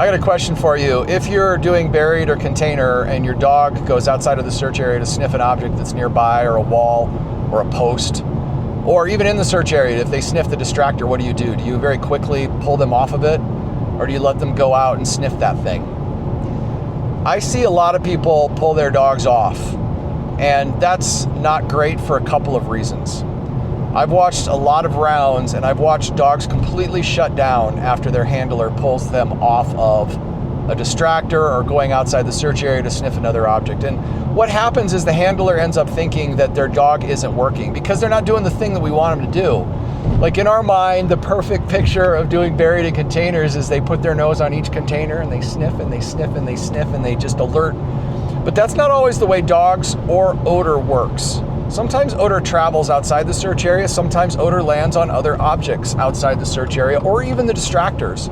I got a question for you. If you're doing buried or container and your dog goes outside of the search area to sniff an object that's nearby, or a wall or a post, or even in the search area, if they sniff the distractor, what do? Do you very quickly pull them off of it, or do you let them go out and sniff that thing? I see a lot of people pull their dogs off, and that's not great for a couple of reasons. I've watched a lot of rounds, and I've watched dogs completely shut down after their handler pulls them off of a distractor or going outside the search area to sniff another object. And what happens is the handler ends up thinking that their dog isn't working because they're not doing the thing that we want them to do. Like in our mind, the perfect picture of doing buried in containers is they put their nose on each container and they sniff and they sniff and they sniff and they just alert. But that's not always the way dogs or odor works. Sometimes odor travels outside the search area. Sometimes odor lands on other objects outside the search area or even the distractors.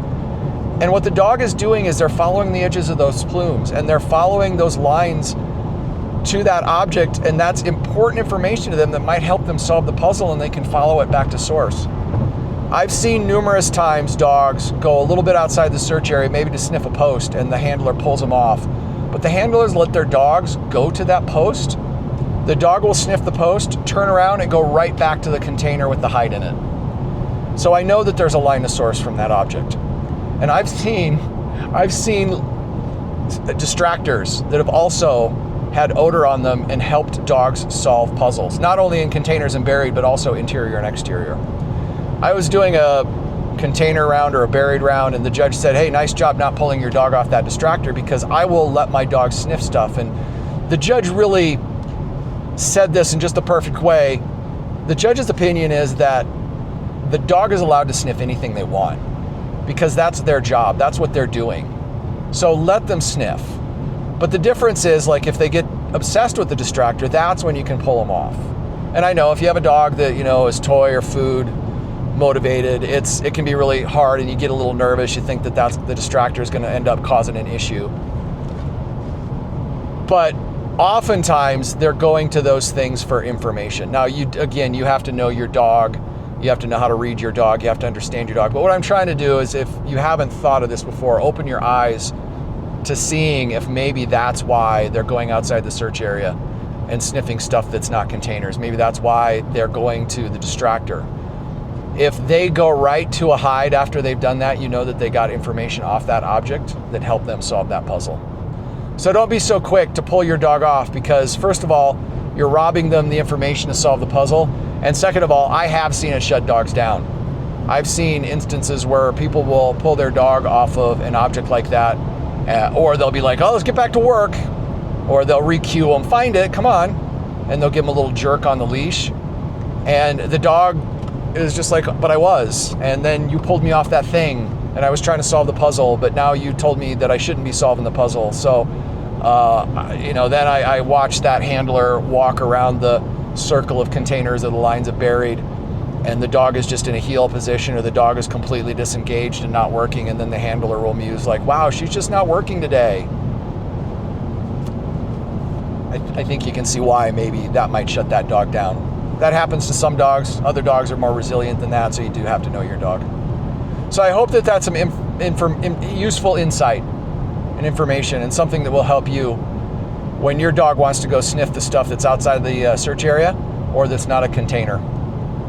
And what the dog is doing is they're following the edges of those plumes and they're following those lines to that object, and that's important information to them that might help them solve the puzzle, and they can follow it back to source. I've seen numerous times dogs go a little bit outside the search area, maybe to sniff a post, and the handler pulls them off. But the handlers let their dogs go to that post. The dog will sniff the post, turn around, and go right back to the container with the hide in it. So I know that there's a line of source from that object. And I've seen distractors that have also had odor on them and helped dogs solve puzzles, not only in containers and buried, but also interior and exterior. I was doing a container round or a buried round, and the judge said, "Hey, nice job not pulling your dog off that distractor, because I will let my dog sniff stuff." And the judge really said this in just the perfect way. The judge's opinion is that the dog is allowed to sniff anything they want because that's their job. That's what they're doing. So let them sniff. But the difference is, like, if they get obsessed with the distractor, that's when you can pull them off. And I know if you have a dog that, you know, is toy or food motivated, it can be really hard and you get a little nervous. You think that that's the distractor is going to end up causing an issue. But oftentimes they're going to those things for information. Now, you have to know your dog. You have to know how to read your dog. You have to understand your dog. But what I'm trying to do is, if you haven't thought of this before, open your eyes to seeing if maybe that's why they're going outside the search area and sniffing stuff that's not containers. Maybe that's why they're going to the distractor. If they go right to a hide after they've done that, you know that they got information off that object that helped them solve that puzzle. So don't be so quick to pull your dog off, because first of all, you're robbing them the information to solve the puzzle. And second of all, I have seen it shut dogs down. I've seen instances where people will pull their dog off of an object like that, or they'll be like, "Oh, let's get back to work," or they'll re-cue them, "Find it, come on," and they'll give them a little jerk on the leash, and the dog is just like, "But I was, and then you pulled me off that thing, and I was trying to solve the puzzle, but now you told me that I shouldn't be solving the puzzle." So, then I watched that handler walk around the circle of containers or the lines of buried, and the dog is just in a heel position, or the dog is completely disengaged and not working, and then the handler will muse like, "Wow, she's just not working today." I think you can see why maybe that might shut that dog down. That happens to some dogs. Other dogs are more resilient than that, so you do have to know your dog. So I hope that that's some useful insight and information, and something that will help you when your dog wants to go sniff the stuff that's outside the search area or that's not a container.